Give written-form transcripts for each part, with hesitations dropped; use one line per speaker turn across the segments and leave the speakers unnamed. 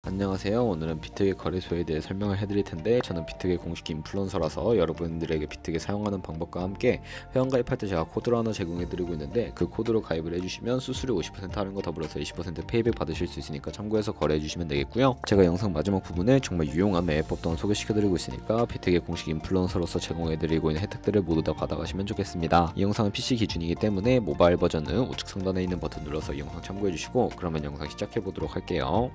안녕하세요. 오늘은 비트겟 거래소에 대해 설명을 해드릴 텐데, 저는 비트겟 공식 인플루언서라서 여러분들에게 비트겟 사용하는 방법과 함께 회원가입할 때 제가 코드를 하나 제공해드리고 있는데, 그 코드로 가입을 해주시면 수수료 50% 할인과 더불어서 20% 페이백 받으실 수 있으니까 참고해서 거래해주시면 되겠고요. 제가 영상 마지막 부분에 정말 유용한 매매법 또한 소개시켜드리고 있으니까 비트겟 공식 인플루언서로서 제공해드리고 있는 혜택들을 모두 다 받아가시면 좋겠습니다. 이 영상은 PC 기준이기 때문에 모바일 버전은 우측 상단에 있는 버튼 눌러서 이 영상 참고해주시고, 그러면 영상 시작해보도록 할게요.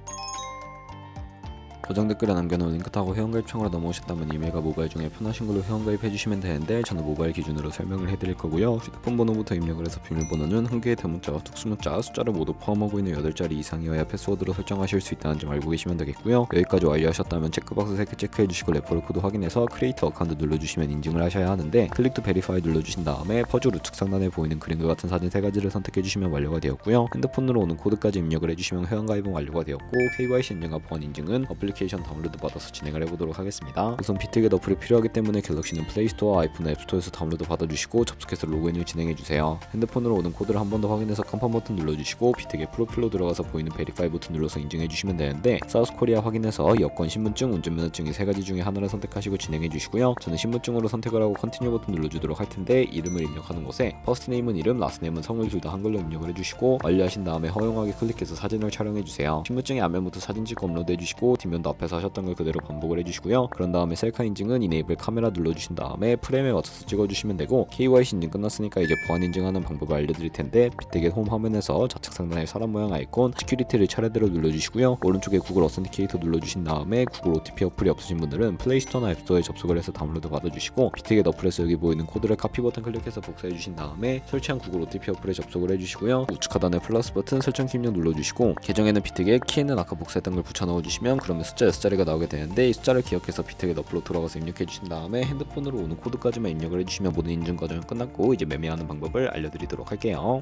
고정 댓글에 남겨놓은 링크 타고 회원가입창으로 넘어오셨다면 이메일과 모바일 중에 편하신 걸로 회원가입해주시면 되는데, 저는 모바일 기준으로 설명을 해드릴 거고요. 휴대폰 번호부터 입력을 해서 비밀번호는 한 개의 대문자와 특수문자, 숫자를 모두 포함하고 있는 8자리 이상이어야 패스워드로 설정하실 수 있다는 점 알고 계시면 되겠고요. 여기까지 완료하셨다면 체크박스 3개 체크해주시고 레퍼럴 코드 확인해서 크리에이터 어카운트 눌러주시면 인증을 하셔야 하는데, 클릭 투 베리파이 눌러주신 다음에 퍼즐 우측 상단에 보이는 그림과 같은 사진 3가지를 선택해주시면 완료가 되었고요. 핸드폰으로 오는 코드까지 입력을 해주시면 회원가입은 완료가 되었고, KYC 인증과 보안 인증은 어플리케이션 다운로드 받아서 진행을 해보도록 하겠습니다. 우선 비트겟 어플이 필요하기 때문에 갤럭시는 플레이스토어, 아이폰 앱스토어에서 다운로드 받아주시고 접속해서 로그인을 진행해주세요. 핸드폰으로 오는 코드를 한 번 더 확인해서 컴펌 버튼 눌러주시고, 비트겟 프로필로 들어가서 보이는 베리파이 버튼 눌러서 인증해주시면 되는데, 사우스코리아 확인해서 여권, 신분증, 운전면허증 이 3가지 중에 하나를 선택하시고 진행해주시고요. 저는 신분증으로 선택을 하고 컨티뉴 버튼 눌러주도록 할 텐데, 이름을 입력하는 곳에 퍼스트 네임은 이름, 라스트 네임은 성을 둘 다 한글로 입력을 해주시고, 완료하신 다음에 허용하기 클릭해서 사진을 촬영해주세요. 신분증의 앞면부터 사진 찍고 업로드해주시고, 뒷면도 앞에서 하셨던 걸 그대로 반복을 해주시고요. 그런 다음에 셀카 인증은 이네이블 카메라 눌러주신 다음에 프레임에 맞춰서 찍어주시면 되고, KYC 인증 끝났으니까 이제 보안 인증하는 방법을 알려드릴 텐데, 비트겟 홈 화면에서 좌측 상단에 사람 모양 아이콘 시큐리티를 차례대로 눌러주시고요. 오른쪽에 구글 어센티케이터 눌러주신 다음에 구글 OTP 어플이 없으신 분들은 플레이스토어나 앱스토어에 접속을 해서 다운로드 받아주시고, 비트겟 어플에서 여기 보이는 코드를 카피 버튼 클릭해서 복사해주신 다음에 설치한 구글 OTP 어플에 접속을 해주시고요. 우측 하단에 플러스 버튼 설정 키 입력 눌러주시고, 계정에는 비트겟, 키에는 아까 복사했던 걸 붙여 넣어주시면 그러면 숫자 6자리가 나오게 되는데, 이 숫자를 기억해서 비트겟 어플로 들어가서 입력해 주신 다음에 핸드폰으로 오는 코드까지만 입력을 해주시면 모든 인증 과정이 끝났고, 이제 매매하는 방법을 알려드리도록 할게요.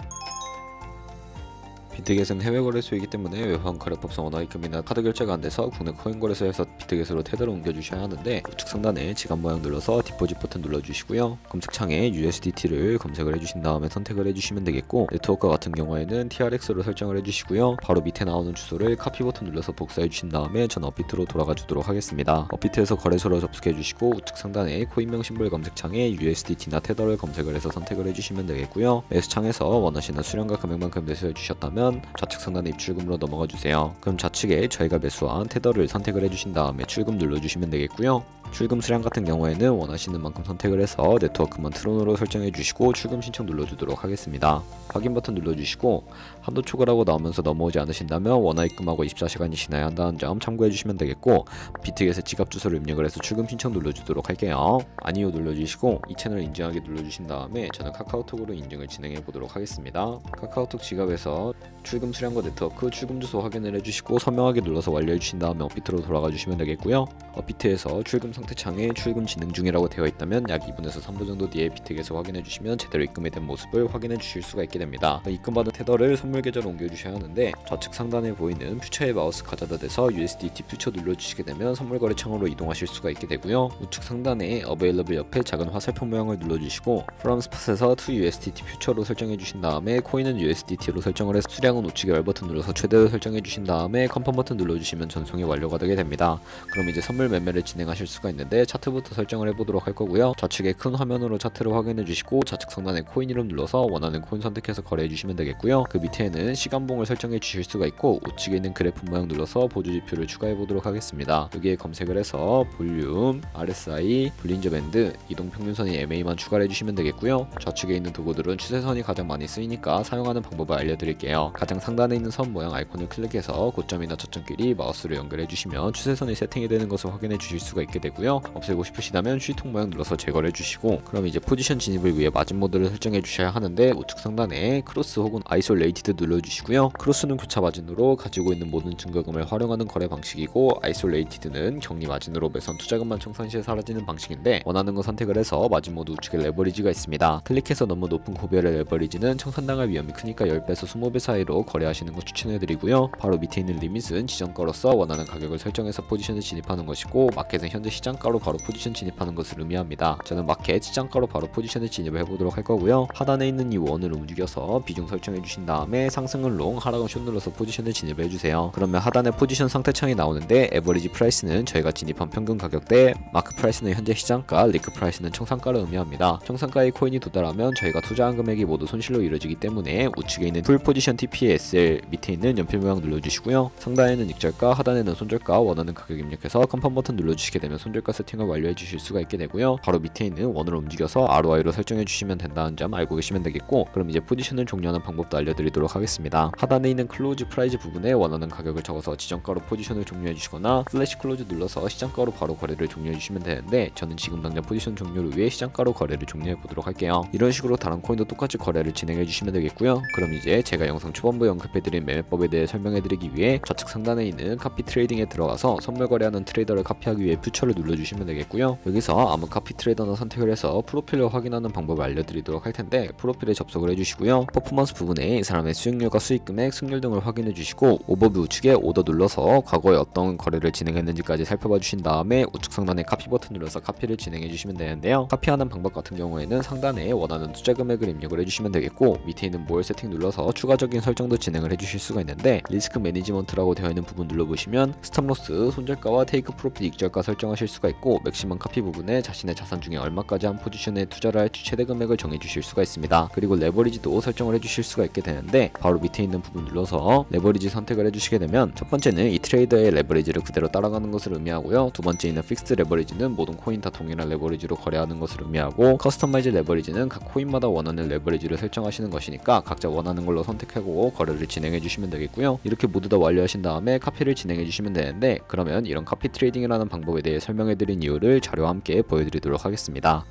비트겟은 해외 거래소이기 때문에 외환 거래법상 원화입금이나 카드 결제가 안돼서 국내 코인 거래소에서 비트겟으로 테더를 옮겨주셔야 하는데, 우측 상단에 지갑 모양 눌러서 디포짓 버튼 눌러주시고요. 검색창에 USDT를 검색을 해주신 다음에 선택을 해주시면 되겠고, 네트워크 같은 경우에는 TRX로 설정을 해주시고요. 바로 밑에 나오는 주소를 카피 버튼 눌러서 복사해 주신 다음에 전 업비트로 돌아가 주도록 하겠습니다. 업비트에서 거래소로 접속해 주시고, 우측 상단에 코인명 심볼 검색창에 USDT나 테더를 검색을 해서 선택을 해주시면 되겠고요. 매수창에서 원하시는 수량과 금액만큼 매수해 주셨다면 좌측 상단에 입출금으로 넘어가 주세요. 그럼 좌측에 저희가 매수한 테더를 선택을 해주신 다음에 출금 눌러주시면 되겠고요. 출금 수량 같은 경우에는 원하시는 만큼 선택을 해서 네트워크만 트론으로 설정해 주시고 출금 신청 눌러주도록 하겠습니다. 확인 버튼 눌러주시고, 한도 초과라고 나오면서 넘어오지 않으신다면 원화 입금하고 24시간이 지나야 한다는 점 참고해 주시면 되겠고, 비트겟의 지갑 주소를 입력을 해서 출금 신청 눌러주도록 할게요. 아니요 눌러주시고, 이 채널 인증하기 눌러주신 다음에 저는 카카오톡으로 인증을 진행해 보도록 하겠습니다. 카카오톡 지갑에서 출금 수량과 네트워크, 출금 주소 확인을 해주시고 서명하기 눌러서 완료해 주신 다음에 업비트로 돌아가 주시면 되겠고요. 업비트에서 출금 상태 창에 출금 진행 중이라고 되어 있다면 약 2분에서 3분 정도 뒤에 비트겟을 확인해 주시면 제대로 입금이 된 모습을 확인해 주실 수가 있게 됩니다. 입금받은 테더를 선물 계좌로 옮겨 주셔야 하는데, 좌측 상단에 보이는 퓨처의 마우스 가져다 대서 USDT 퓨처 눌러주시게 되면 선물 거래 창으로 이동하실 수가 있게 되고요. 우측 상단에 Available 옆에 작은 화살표 모양을 눌러주시고, From Spot에서 to USDT 퓨처로 설정해 주신 다음에 코인은 USDT로 설정을 해서 수량은 우측에 열 버튼 눌러서 최대로 설정해 주신 다음에 컨펌 버튼 눌러주시면 전송이 완료가 되게 됩니다. 그럼 이제 선물 매매를 진행하실 수가 있는데, 차트부터 설정을 해보도록 할 거고요. 좌측에 큰 화면으로 차트를 확인해 주시고, 좌측 상단에 코인 이름 눌러서 원하는 코인 선택해서 거래해 주시면 되겠고요. 그 밑에는 시간봉을 설정해 주실 수가 있고, 우측에 있는 그래프 모양 눌러서 보조 지표를 추가해 보도록 하겠습니다. 여기에 검색을 해서 볼륨, RSI, 볼린저 밴드, 이동 평균선이 MA만 추가해 주시면 되겠고요. 좌측에 있는 도구들은 추세선이 가장 많이 쓰이니까 사용하는 방법을 알려드릴게요. 가장 상단에 있는 선 모양 아이콘을 클릭해서 고점이나 저점끼리 마우스로 연결해 주시면 추세선이 세팅이 되는 것을 확인해 주실 수가 있게 되고요. 없애고 싶으시다면 쉬통 모양 눌러서 제거를 해주시고, 그럼 이제 포지션 진입을 위해 마진 모드를 설정해 주셔야 하는데, 우측 상단에 크로스 혹은 아이솔레이티드 눌러주시고요. 크로스는 교차 마진으로 가지고 있는 모든 증거금을 활용하는 거래 방식이고, 아이솔레이티드는 격리 마진으로 매선 투자금만 청산 시에 사라지는 방식인데, 원하는 거 선택을 해서 마진 모드 우측에 레버리지가 있습니다. 클릭해서 너무 높은 고별의 레버리지는 청산당할 위험이 크니까 10배에서 20배 사이로 포지션으로 거래하시는 것 추천해드리고요. 바로 밑에 있는 리밋은 지정가로서 원하는 가격을 설정해서 포지션을 진입하는 것이고, 마켓은 현재 시장가로 바로 포지션 진입하는 것을 의미합니다. 저는 마켓 시장가로 바로 포지션을 진입을 해보도록 할 거고요. 하단에 있는 이 원을 움직여서 비중 설정해 주신 다음에 상승은 롱, 하락은 숏 눌러서 포지션을 진입을 해주세요. 그러면 하단에 포지션 상태창이 나오는데, 에버리지 프라이스는 저희가 진입한 평균 가격대, 마크 프라이스는 현재 시장가, 리크 프라이스는 청산가를 의미합니다. 청산가의 코인이 도달하면 저희가 투자한 금액이 모두 손실로 이루어지기 때문에 우측에 있는 풀 포지션 TPSL 밑에 있는 연필 모양 눌러주시고요. 상단에는 익절가, 하단에는 손절가 원하는 가격 입력해서 컨펌 버튼 눌러주시게 되면 손절가 세팅을 완료해 주실 수가 있게 되고요. 바로 밑에 있는 원으로 움직여서 ROI로 설정해 주시면 된다는 점 알고 계시면 되겠고, 그럼 이제 포지션을 종료하는 방법도 알려드리도록 하겠습니다. 하단에 있는 클로즈 프라이즈 부분에 원하는 가격을 적어서 지정가로 포지션을 종료해 주시거나 슬래시 클로즈 눌러서 시장가로 바로 거래를 종료해 주시면 되는데, 저는 지금 당장 포지션 종료를 위해 시장가로 거래를 종료해 보도록 할게요. 이런 식으로 다른 코인도 똑같이 거래를 진행해 주시면 되겠고요. 그럼 이제 제가 영상 초반부에 언급해드린 매매법에 대해 설명해드리기 위해 좌측 상단에 있는 카피 트레이딩에 들어가서 선물 거래하는 트레이더를 카피하기 위해 퓨처를 눌러주시면 되겠고요. 여기서 아무 카피 트레이더나 선택을 해서 프로필을 확인하는 방법을 알려드리도록 할 텐데, 프로필에 접속을 해주시고요. 퍼포먼스 부분에 이 사람의 수익률과 수익금액, 승률 등을 확인해 주시고, 오버뷰 우측에 오더 눌러서 과거에 어떤 거래를 진행했는지까지 살펴봐 주신 다음에 우측 상단에 카피 버튼 눌러서 카피를 진행해 주시면 되는데요. 카피하는 방법 같은 경우에는 상단에 원하는 투자 금액을 입력을 해주시면 되겠고, 밑에 있는 모어 세팅 눌러서 추가적인 설정도 진행을 해주실 수가 있는데, 리스크 매니지먼트라고 되어 있는 부분 눌러보시면 스탑로스, 손절가와 테이크 프로핏 익절가 설정하실 수가 있고, 맥시멈 카피 부분에 자신의 자산 중에 얼마까지 한 포지션에 투자를 할지 최대 금액을 정해 주실 수가 있습니다. 그리고 레버리지도 설정을 해주실 수가 있게 되는데, 바로 밑에 있는 부분 눌러서 레버리지 선택을 해주시게 되면, 첫 번째는 이 트레이더의 레버리지를 그대로 따라가는 것을 의미하고요. 두 번째 있는 픽스드 레버리지는 모든 코인 다 동일한 레버리지로 거래하는 것을 의미하고, 커스터마이즈 레버리지는 각 코인마다 원하는 레버리지를 설정하시는 것이니까 각자 원하는 걸로 선택하고 거래를 진행해 주시면 되겠고요. 이렇게 모두 다 완료하신 다음에 카피를 진행해 주시면 되는데, 그러면 이런 카피 트레이딩이라는 방법에 대해 설명해 드린 이유를 자료와 함께 보여드리도록 하겠습니다.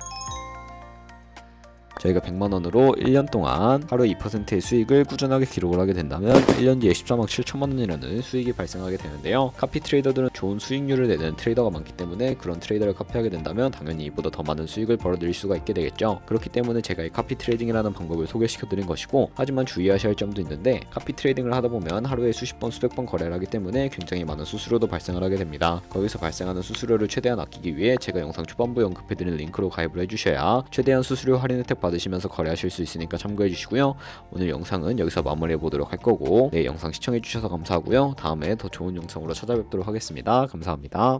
저희가 100만원으로 1년 동안 하루 2%의 수익을 꾸준하게 기록을 하게 된다면 1년 뒤에 14만 7천만원이라는 수익이 발생하게 되는데요. 카피 트레이더들은 좋은 수익률을 내는 트레이더가 많기 때문에 그런 트레이더를 카피하게 된다면 당연히 이보다 더 많은 수익을 벌어들일 수가 있게 되겠죠. 그렇기 때문에 제가 이 카피 트레이딩이라는 방법을 소개시켜 드린 것이고, 하지만 주의하셔야 할 점도 있는데, 카피 트레이딩을 하다 보면 하루에 수십 번 수백 번 거래를 하기 때문에 굉장히 많은 수수료도 발생을 하게 됩니다. 거기서 발생하는 수수료를 최대한 아끼기 위해 제가 영상 초반부에 언급해드린 링크로 가입을 해주셔야 최대한 수수료 할인 혜택 받으시면서 거래하실 수 있으니까 참고해 주시고요. 오늘 영상은 여기서 마무리해 보도록 할 거고, 네, 영상 시청해 주셔서 감사하고요. 다음에 더 좋은 영상으로 찾아뵙도록 하겠습니다. 감사합니다.